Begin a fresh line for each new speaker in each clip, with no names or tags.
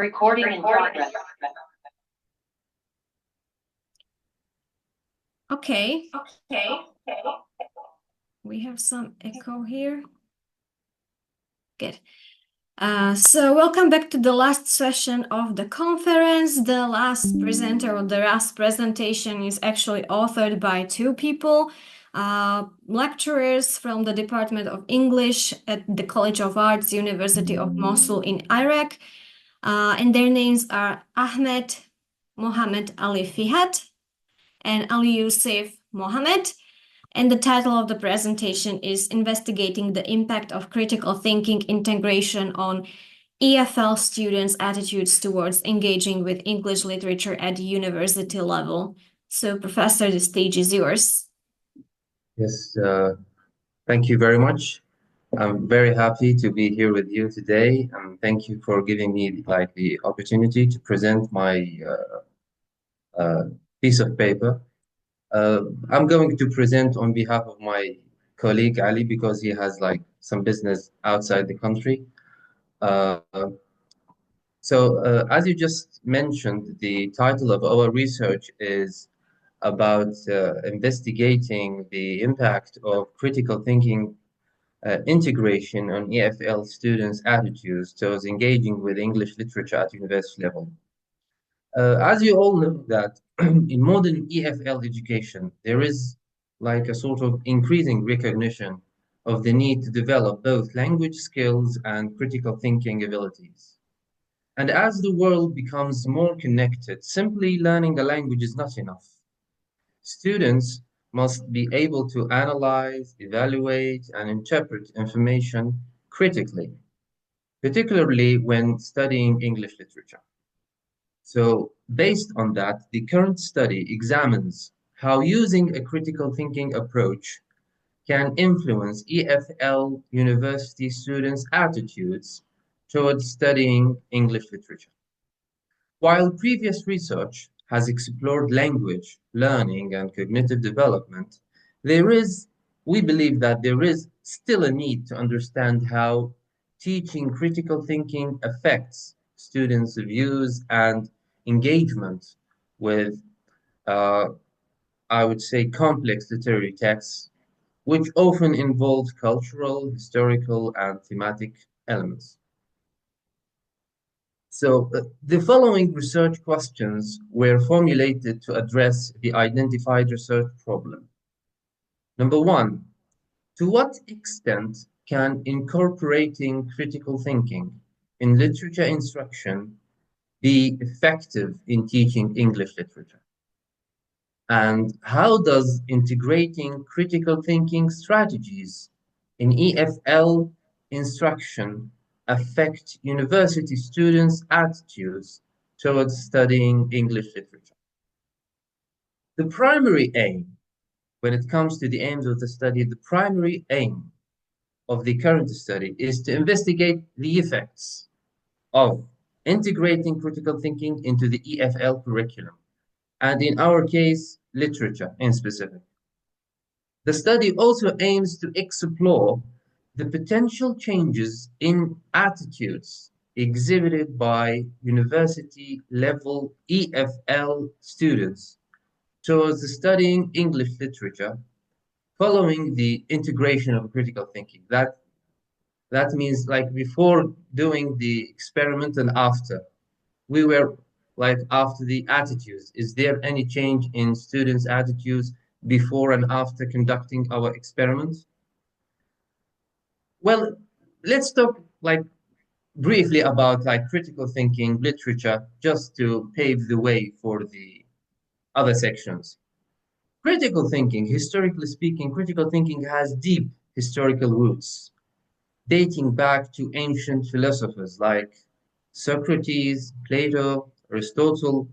Recording in progress.
Okay. We have some echo here. Good. So welcome back to the last session of the conference. The last presenter or the last presentation is actually authored by two people, lecturers from the Department of English at the College of Arts, University of Mosul in Iraq. And their names are Ahmed, Mohammed Aliftihat, and Ali Yusuf Mohammed. And the title of the presentation is Investigating the Impact of Critical Thinking Integration on EFL Students' Attitudes Towards Engaging with English Literature at the University Level. So, Professor, the stage is yours.
Yes, thank you very much. I'm very happy to be here with you today, and thank you for giving me the opportunity to present my piece of paper. I'm going to present on behalf of my colleague Ali because he has some business outside the country. As you just mentioned, the title of our research is about investigating the impact of critical thinking integration on EFL students' attitudes towards engaging with English literature at university level. As you all know that in modern EFL education, there is a sort of increasing recognition of the need to develop both language skills and critical thinking abilities. And as the world becomes more connected, simply learning a language is not enough. Students must be able to analyze, evaluate, and interpret information critically, particularly when studying English literature. So, based on that, the current study examines how using a critical thinking approach can influence EFL university students' attitudes towards studying English literature. While previous research has explored language, learning, and cognitive development, we believe that there is still a need to understand how teaching critical thinking affects students' views and engagement with, I would say, complex literary texts, which often involve cultural, historical, and thematic elements. So, the following research questions were formulated to address the identified research problem. Number one, to what extent can incorporating critical thinking in literature instruction be effective in teaching English literature? And how does integrating critical thinking strategies in EFL instruction affect university students' attitudes towards studying English literature? The primary aim, when it comes to the aims of the study, the primary aim of the current study is to investigate the effects of integrating critical thinking into the EFL curriculum, and in our case, literature in specific. The study also aims to explore the potential changes in attitudes exhibited by university-level EFL students towards studying English literature following the integration of critical thinking. That means before doing the experiment and after. We were after the attitudes. Is there any change in students' attitudes before and after conducting our experiments? Well, let's talk briefly about critical thinking literature just to pave the way for the other sections. Critical thinking, historically speaking, critical thinking has deep historical roots, dating back to ancient philosophers like Socrates, Plato, Aristotle,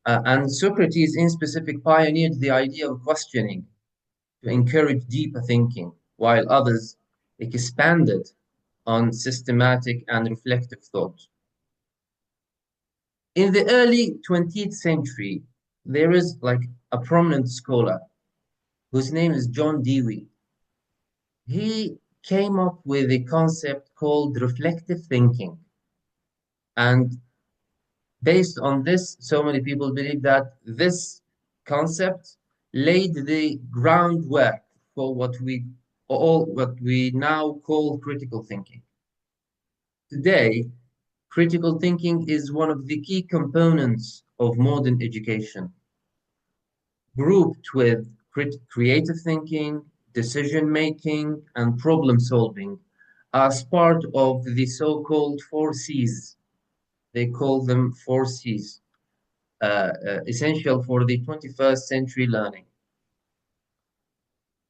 and Socrates in specific pioneered the idea of questioning to encourage deeper thinking, while others expanded on systematic and reflective thought. In the early 20th century, there is a prominent scholar whose name is John Dewey. He came up with a concept called reflective thinking. And based on this, so many people believe that this concept laid the groundwork for what we now call critical thinking. Today, critical thinking is one of the key components of modern education, grouped with creative thinking, decision making, and problem solving as part of the so-called four C's. They call them four C's, essential for the 21st century learning.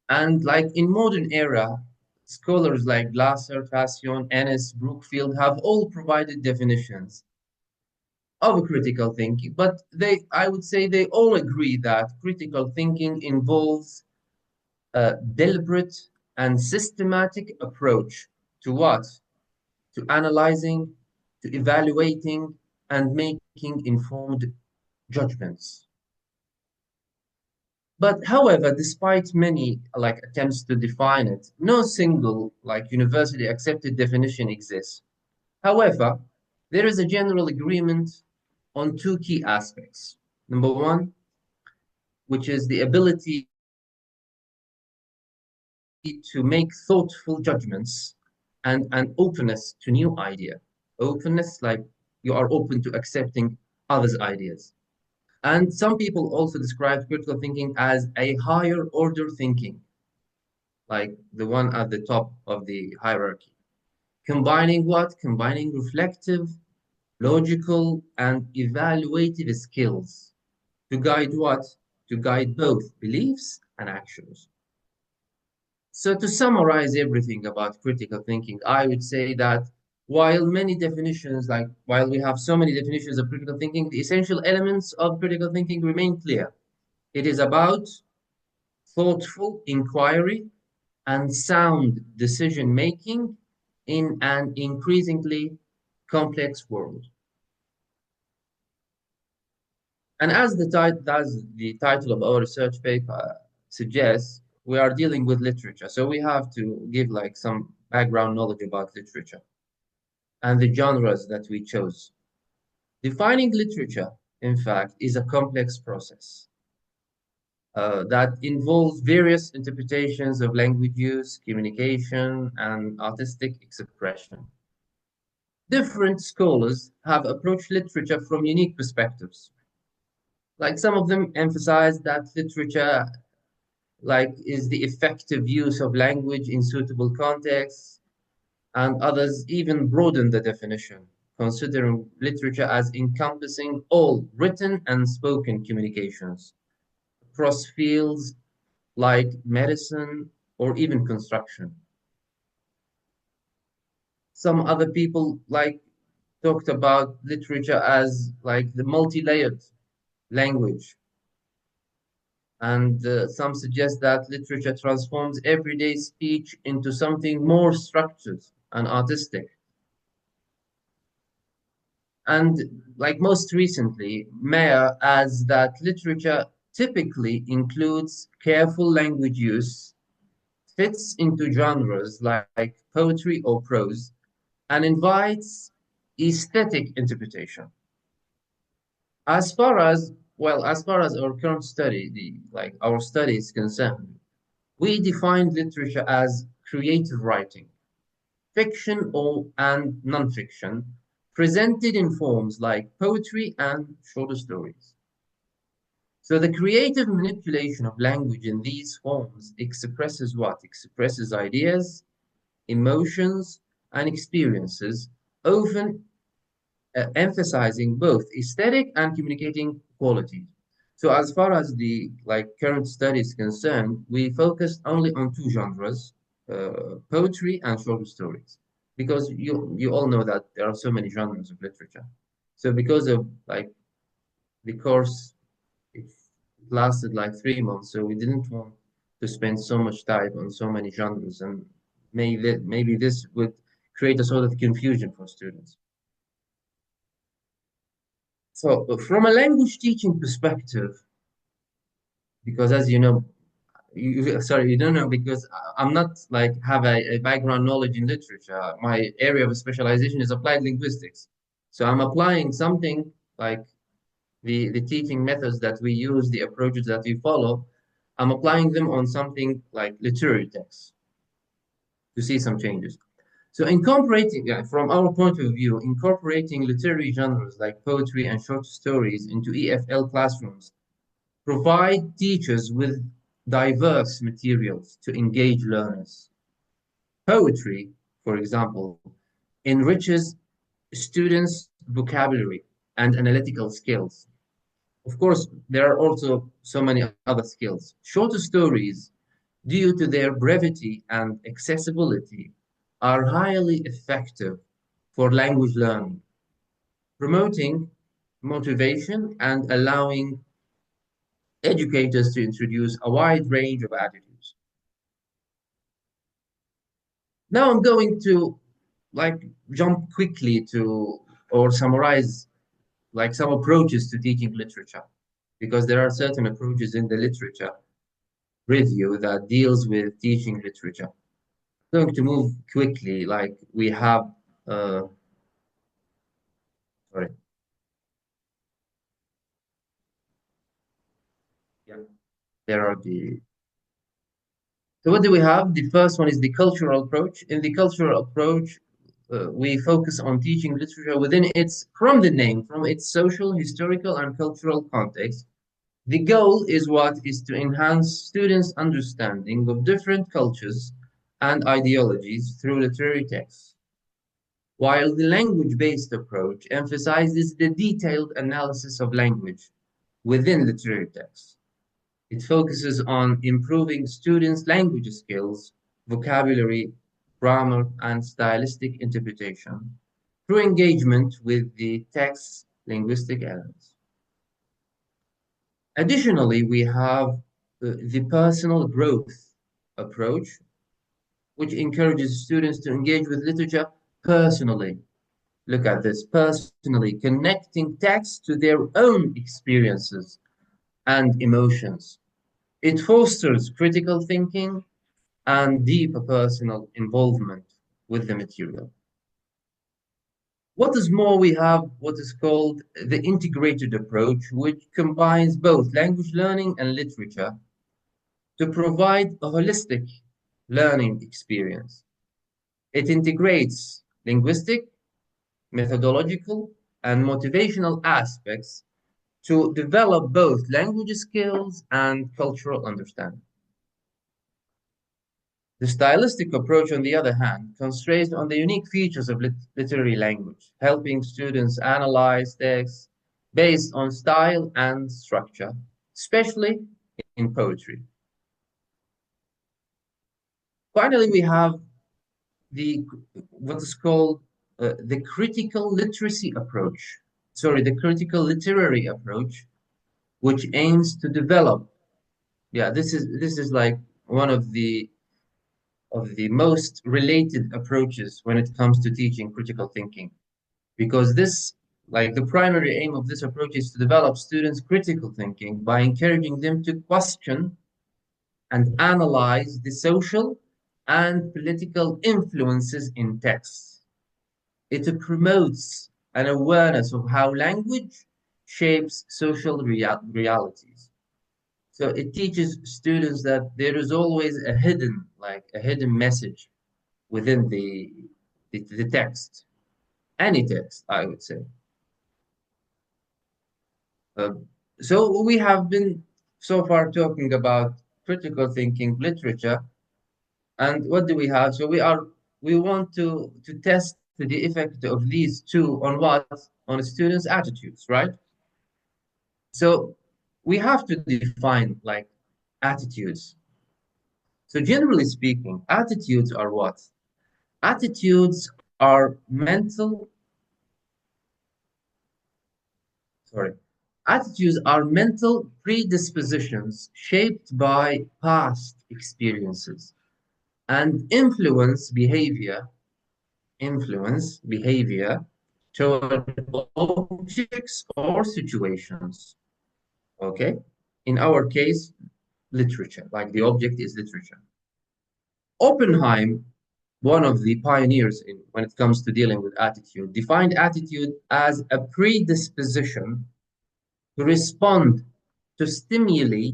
And like in modern era, scholars like Glasser, Fassion, Ennis, Brookfield have all provided definitions of critical thinking, but I would say they all agree that critical thinking involves a deliberate and systematic approach to what? To analyzing, to evaluating, and making informed judgments. But however, despite many like attempts to define it, no single like university accepted definition exists. However, there is a general agreement on two key aspects. Number one, which is the ability to make thoughtful judgments and an openness to new idea. Openness, like you are open to accepting others' ideas. And some people also describe critical thinking as a higher order thinking, like the one at the top of the hierarchy. Combining what? Combining reflective, logical, and evaluative skills to guide what? To guide both beliefs and actions. So to summarize everything about critical thinking, I would say that while we have so many definitions of critical thinking, the essential elements of critical thinking remain clear. It is about thoughtful inquiry and sound decision making in an increasingly complex world. And as the title of our research paper suggests, we are dealing with literature. So we have to give like some background knowledge about literature and the genres that we chose. Defining literature, in fact, is a complex process that involves various interpretations of language use, communication, and artistic expression. Different scholars have approached literature from unique perspectives. Like some of them emphasize that literature like is the effective use of language in suitable contexts, and others even broaden the definition, considering literature as encompassing all written and spoken communications across fields like medicine or even construction. Some other people like talked about literature as like the multi-layered language, and some suggest that literature transforms everyday speech into something more structured and artistic. And like most recently, Mayer adds that literature typically includes careful language use, fits into genres like poetry or prose, and invites aesthetic interpretation. As far as our current study, our study is concerned, we define literature as creative writing, fiction and nonfiction, presented in forms like poetry and shorter stories. So the creative manipulation of language in these forms expresses what? Expresses ideas, emotions, and experiences, often emphasizing both aesthetic and communicating qualities. So as far as the like current study is concerned, we focused only on two genres, poetry and short stories, because you all know that there are so many genres of literature. So because of like the course, it lasted like 3 months, so we didn't want to spend so much time on so many genres, and maybe this would create a sort of confusion for students. So from a language teaching perspective, because as you know, sorry, you don't know because I'm not like have a background knowledge in literature. My area of specialization is applied linguistics. So I'm applying something like the teaching methods that we use, the approaches that we follow, I'm applying them on something like literary text to see some changes. So incorporating, from our point of view, incorporating literary genres like poetry and short stories into EFL classrooms provide teachers with diverse materials to engage learners. Poetry, for example, enriches students' vocabulary and analytical skills. Of course, there are also so many other skills. Shorter stories, due to their brevity and accessibility, are highly effective for language learning, promoting motivation and allowing educators to introduce a wide range of attitudes. Now I'm going to like jump quickly to or summarize like some approaches to teaching literature because there are certain approaches in the literature review that deals with teaching literature. I'm going to move quickly, like we have, uh, sorry, yeah, there are the. So what do we have? The first one is the cultural approach. In the cultural approach, we focus on teaching literature within from the name, from its social, historical, and cultural context. The goal is what is to enhance students' understanding of different cultures and ideologies through literary texts, while the language-based approach emphasizes the detailed analysis of language within literary texts. It focuses on improving students' language skills, vocabulary, grammar, and stylistic interpretation through engagement with the text's linguistic elements. Additionally, we have the personal growth approach, which encourages students to engage with literature personally. Look at this, personally, connecting text to their own experiences and emotions. It fosters critical thinking and deeper personal involvement with the material. What is more, we have what is called the integrated approach, which combines both language learning and literature to provide a holistic learning experience. It integrates linguistic, methodological, and motivational aspects to develop both language skills and cultural understanding. The stylistic approach, on the other hand, concentrates on the unique features of literary language, helping students analyze texts based on style and structure, especially in poetry. Finally, we have the what is called the critical literacy approach. Sorry, the critical literary approach, which aims to develop. Yeah, this is like one of the most related approaches when it comes to teaching critical thinking, because this, like the primary aim of this approach is to develop students' critical thinking by encouraging them to question and analyze the social and political influences in texts. It promotes an awareness of how language shapes social realities. So it teaches students that there is always a hidden message within the text, any text, I would say. Uh, so we have been so far talking about critical thinking literature, and what do we have? So we want to test the effect of these two on what? On students' attitudes, right? So we have to define like attitudes. So generally speaking, attitudes are what? Attitudes are mental, sorry. Attitudes are mental predispositions shaped by past experiences and influence behavior toward objects or situations. Okay? In our case, literature, like the object is literature. Oppenheim one of the pioneers in when it comes to dealing with attitude, defined attitude as a predisposition to respond to stimuli,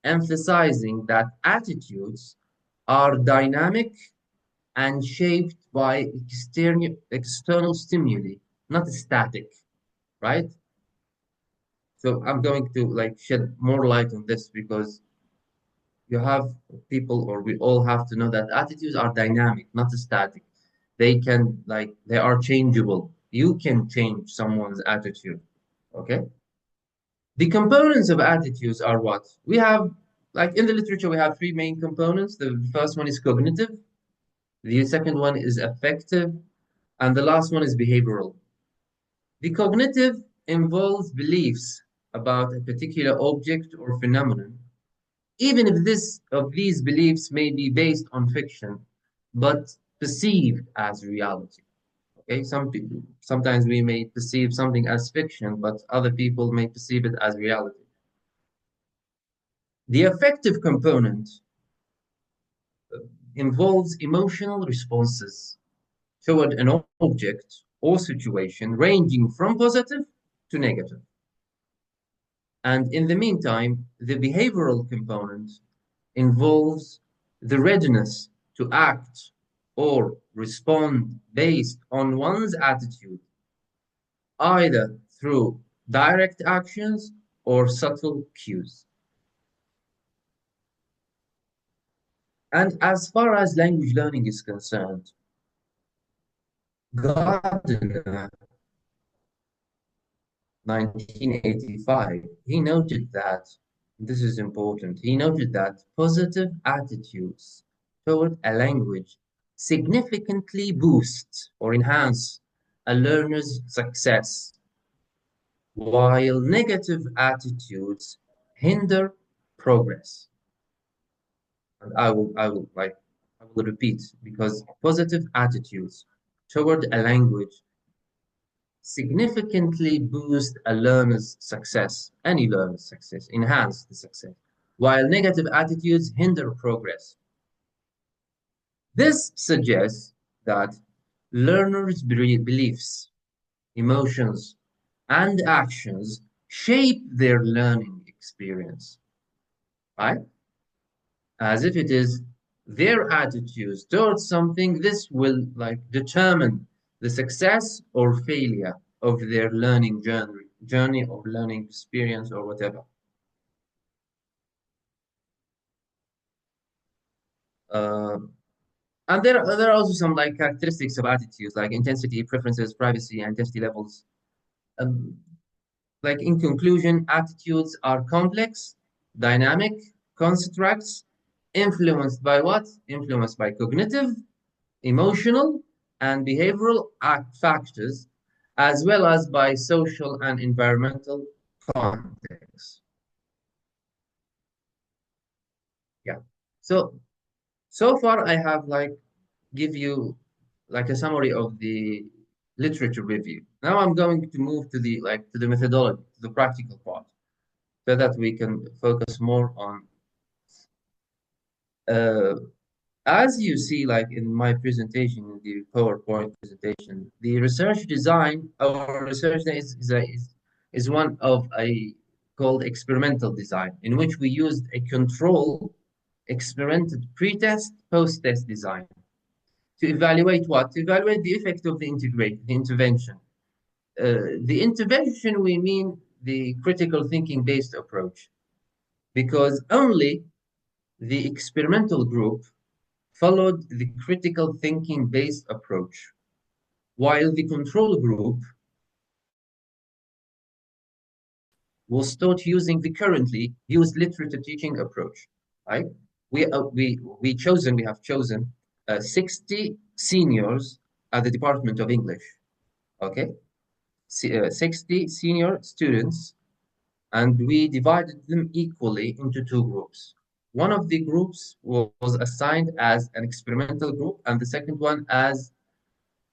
emphasizing that attitudes are dynamic and shaped by external stimuli, not static, right? So I'm going to like shed more light on this because you have people, or we all have to know that attitudes are dynamic, not static. They can like they are changeable. You can change someone's attitude. Okay. The components of attitudes are what? We have, like in the literature, we have three main components. The first one is cognitive, the second one is affective, and the last one is behavioral. The cognitive involves beliefs about a particular object or phenomenon, even if this of these beliefs may be based on fiction, but perceived as reality. Okay, some people sometimes we may perceive something as fiction, but other people may perceive it as reality. The affective component involves emotional responses toward an object or situation ranging from positive to negative. And in the meantime, the behavioral component involves the readiness to act or respond based on one's attitude, either through direct actions or subtle cues. And as far as language learning is concerned, Gardner, 1985, he noted that, this is important, he noted that positive attitudes toward a language significantly boost or enhance a learner's success, while negative attitudes hinder progress. And I will repeat, because positive attitudes toward a language significantly boost a learner's success, any learner's success, enhance the success, while negative attitudes hinder progress. This suggests that learners' beliefs, emotions, and actions shape their learning experience, right? As if it is their attitudes towards something, this will like determine the success or failure of their learning journey or learning experience or whatever. Uh, and there are also some like characteristics of attitudes like intensity, preferences, privacy, and intensity levels. Um, like in conclusion, attitudes are complex, dynamic constructs influenced by what? Influenced by cognitive, emotional, and behavioral factors, as well as by social and environmental contexts. Yeah. So so far I have like give you like a summary of the literature review. Now I'm going to move to the like to the methodology, to the practical part, so that we can focus more on uh, as you see, like in my presentation, in the PowerPoint presentation, the research design, our research is one of a called experimental design, in which we used a control experimented pre-test, post-test design to evaluate what? To evaluate the effect of the intervention. The intervention, we mean the critical thinking based approach, because only the experimental group followed the critical thinking based approach, while the control group was taught using the currently used literature teaching approach. Right? We have chosen 60 seniors at the Department of English. Okay, 60 senior students, and we divided them equally into two groups. One of the groups was assigned as an experimental group, and the second one as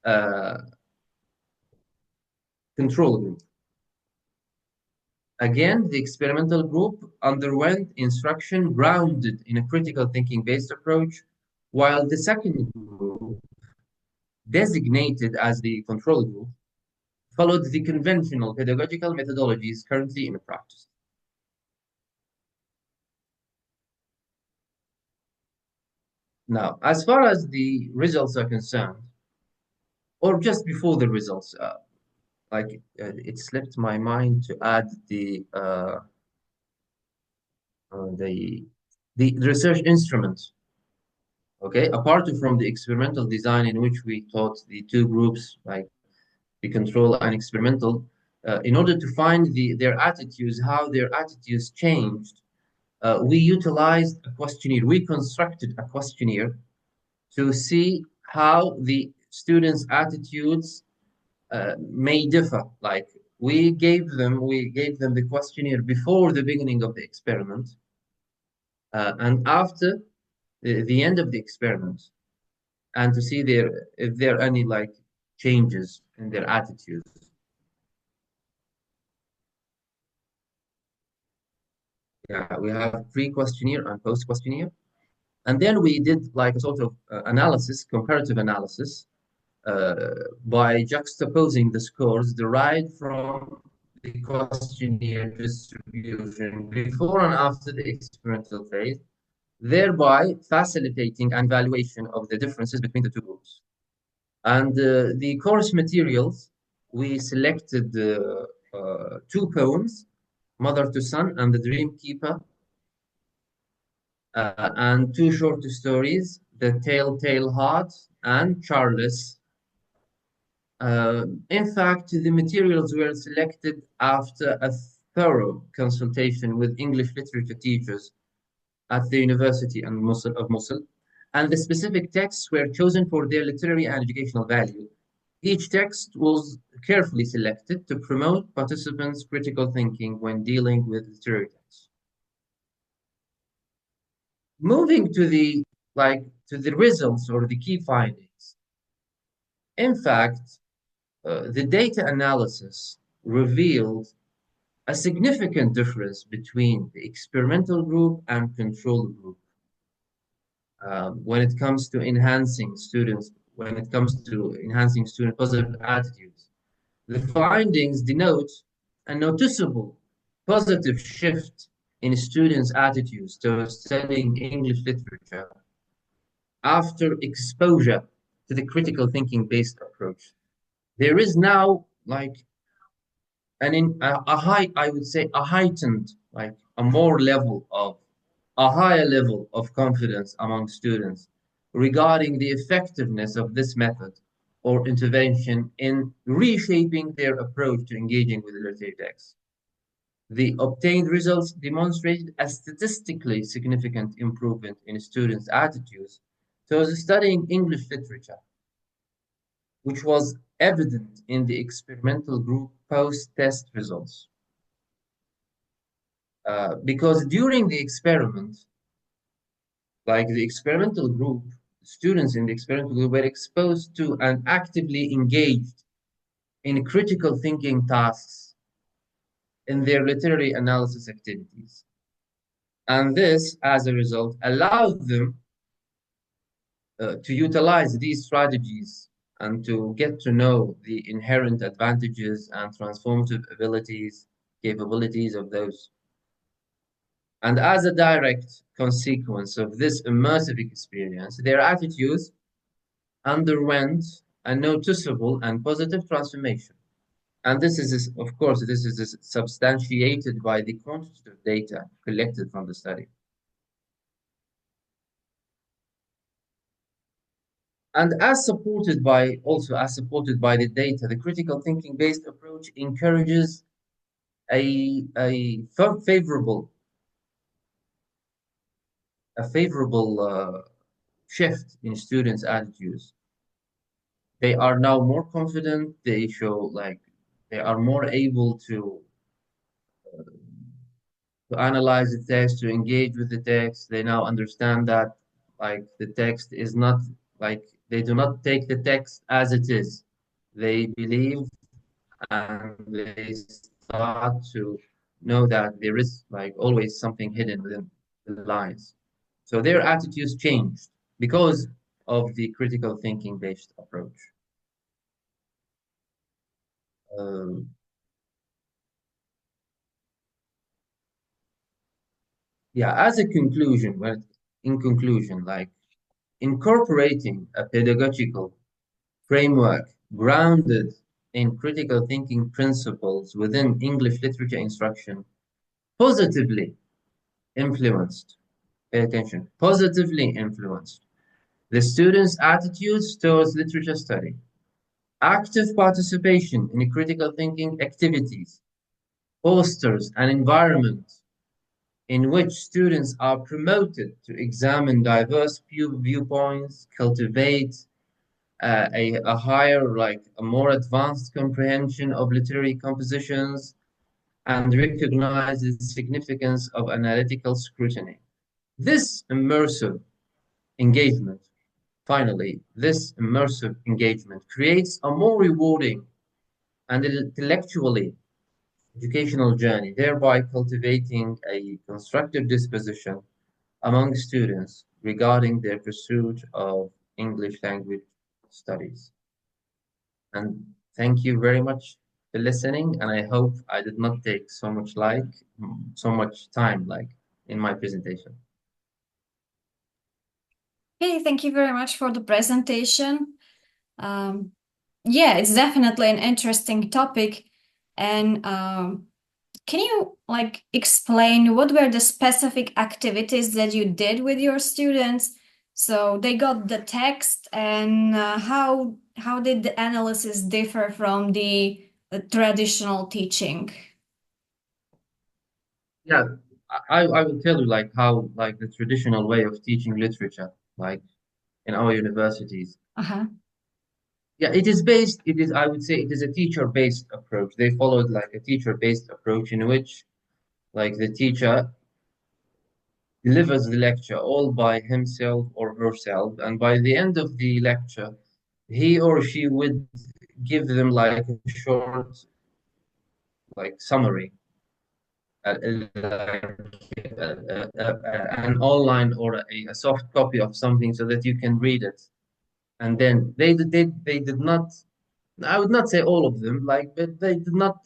a control group. Again, the experimental group underwent instruction grounded in a critical thinking based approach, while the second designated as the control group, followed the conventional pedagogical methodologies currently in practice. Now, as far as the results are concerned, or just before the results, it slipped my mind to add uh, the the research instruments. Okay, apart from the experimental design in which we taught the two groups, like the control and experimental, in order to find their attitudes, how their attitudes changed, we utilized a questionnaire. We constructed a questionnaire to see how the students' attitudes may differ. Like we gave them the questionnaire before the beginning of the experiment, and after the end of the experiment, and to see if there are any like changes in their attitudes. Yeah, we have pre-questionnaire and post-questionnaire. And then we did like a sort of analysis, comparative analysis, uh, by juxtaposing the scores derived from the questionnaire distribution before and after the experimental phase, thereby facilitating an evaluation of the differences between the two groups. And the course materials, we selected two poems, Mother to Son and The Dream Keeper, and two short stories, The Telltale Heart and Charles. In fact, the materials were selected after a thorough consultation with English literature teachers at the University of Mosul, and the specific texts were chosen for their literary and educational value. Each text was carefully selected to promote participants' critical thinking when dealing with literary texts. Moving to the results or the key findings. In fact, the data analysis revealed a significant difference between the experimental group and control group when it comes to enhancing student positive attitudes. The findings denote a noticeable positive shift in students' attitudes towards studying English literature after exposure to the critical thinking based approach. There is now like a high, I would say, a heightened, like a higher level of confidence among students regarding the effectiveness of this method or intervention in reshaping their approach to engaging with literary texts. The obtained results demonstrated a statistically significant improvement in students' attitudes towards studying English literature, which was evident in the experimental group post-test results. Because during the experiment, like the experimental group, students in the experimental group were exposed to and actively engaged in critical thinking tasks in their literary analysis activities. And this, as a result, allowed them to utilize these strategies and to get to know the inherent advantages and transformative capabilities of those. And as a direct consequence of this immersive experience, their attitudes underwent a noticeable and positive transformation. And of course, this is substantiated by the quantitative data collected from the study. And as supported by the data, the critical thinking based approach encourages a favorable shift in students' attitudes. They are now more confident. They show like they are more able to analyze the text, to engage with the text. They now understand that like the text is not like they do not take the text as it is. They believe and they start to know that there is like always something hidden within the lines. So their attitudes changed because of the critical thinking based approach. Um, yeah, as a conclusion, well, in conclusion, like incorporating a pedagogical framework grounded in critical thinking principles within English literature instruction positively influenced, pay attention, positively influenced the students' attitudes towards literature study. Active participation in critical thinking activities fosters an environment in which students are promoted to examine diverse viewpoints, cultivate a higher, like a more advanced comprehension of literary compositions, and recognize the significance of analytical scrutiny. This immersive engagement, finally, this immersive engagement creates a more rewarding and intellectually educational journey, thereby cultivating a constructive disposition among students regarding their pursuit of English language studies. And thank you very much for listening. And I hope I did not take so much time like in my presentation.
Hey, thank you very much for the presentation. Um, yeah, it's definitely an interesting topic. And can you like explain what were the specific activities that you did with your students? So they got the text, and how did the analysis differ from the traditional teaching?
Yeah, I will tell you like how like the traditional way of teaching literature, like in our universities.
Uh-huh.
Yeah, it is, I would say it is a teacher-based approach. They followed like a teacher-based approach in which like the teacher delivers the lecture all by himself or herself, and by the end of the lecture, he or she would give them like a short like summary, an online or a soft copy of something so that you can read it. And then they did not, I would not say all of them, like, but they did not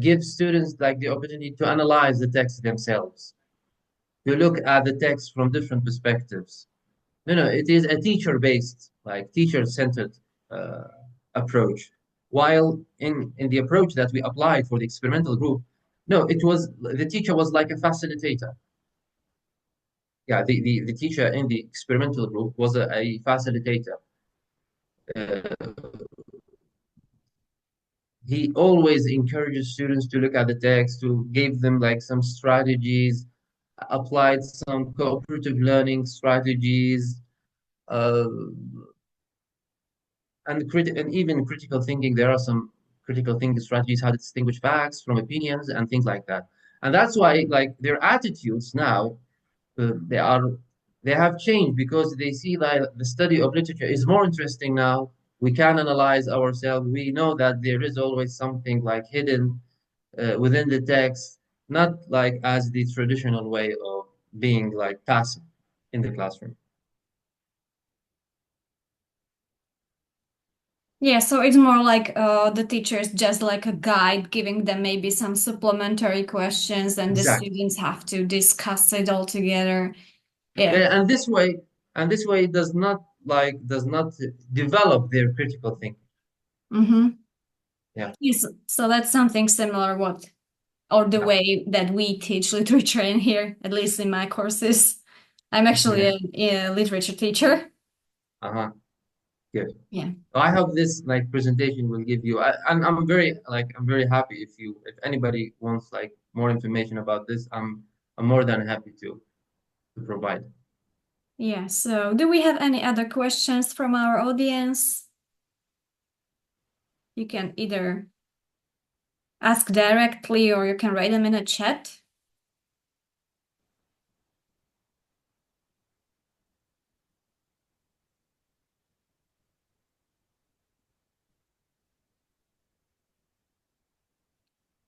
give students like the opportunity to analyze the text themselves, to look at the text from different perspectives. No, it is a teacher-based, like teacher-centered uh, approach. While in the approach that we applied for the experimental group, no, it was the teacher was like a facilitator. Yeah, the teacher in the experimental group was a facilitator. Uh, he always encourages students to look at the text, to give them like some strategies, applied some cooperative learning strategies, uh, and even critical thinking. There are some critical thinking strategies, how to distinguish facts from opinions and things like that. And that's why like their attitudes now, they are they have changed because they see that the study of literature is more interesting now. We can analyze ourselves. We know that there is always something like hidden within the text, not like as the traditional way of being like passive in the classroom.
Yeah, so it's more like the teacher is just like a guide, giving them maybe some supplementary questions, and the
Exactly.
students have to discuss it all together. Yeah.
Yeah, and this way does not develop their critical thinking.
Mm-hmm.
Yeah.
Yes, so that's something similar what or the
Yeah.
way that we teach literature in here, at least in my courses. I'm actually
Yeah.
a literature teacher.
Uh-huh. Good.
Yeah.
I hope this like presentation will give you, and I'm very happy if anybody wants like more information about this, I'm more than happy to provide.
Yeah. So do we have any other questions from our audience? You can either ask directly or you can write them in a chat.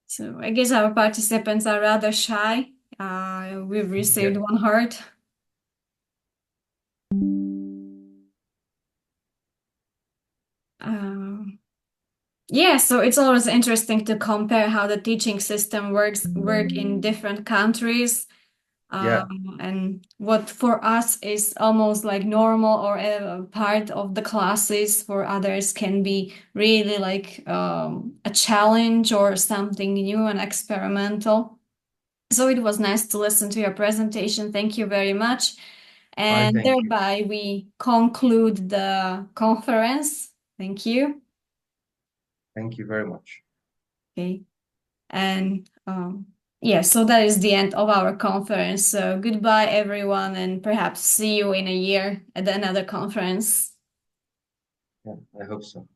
So I guess our participants are rather shy. We've
Yeah.
received one heart. Um, Yeah, so it's always interesting to compare how the teaching system work in different countries.
Yeah,
And what for us is almost like normal or a part of the classes for others can be really like a challenge or something new and experimental. So it was nice to listen to your presentation. Thank you very much.
I
And
thank you.
thereby we conclude the conference. Thank you.
Thank you very much.
Okay. And yeah, so that is the end of our conference. So goodbye, everyone, and perhaps see you in a year at another conference.
Yeah, I hope so.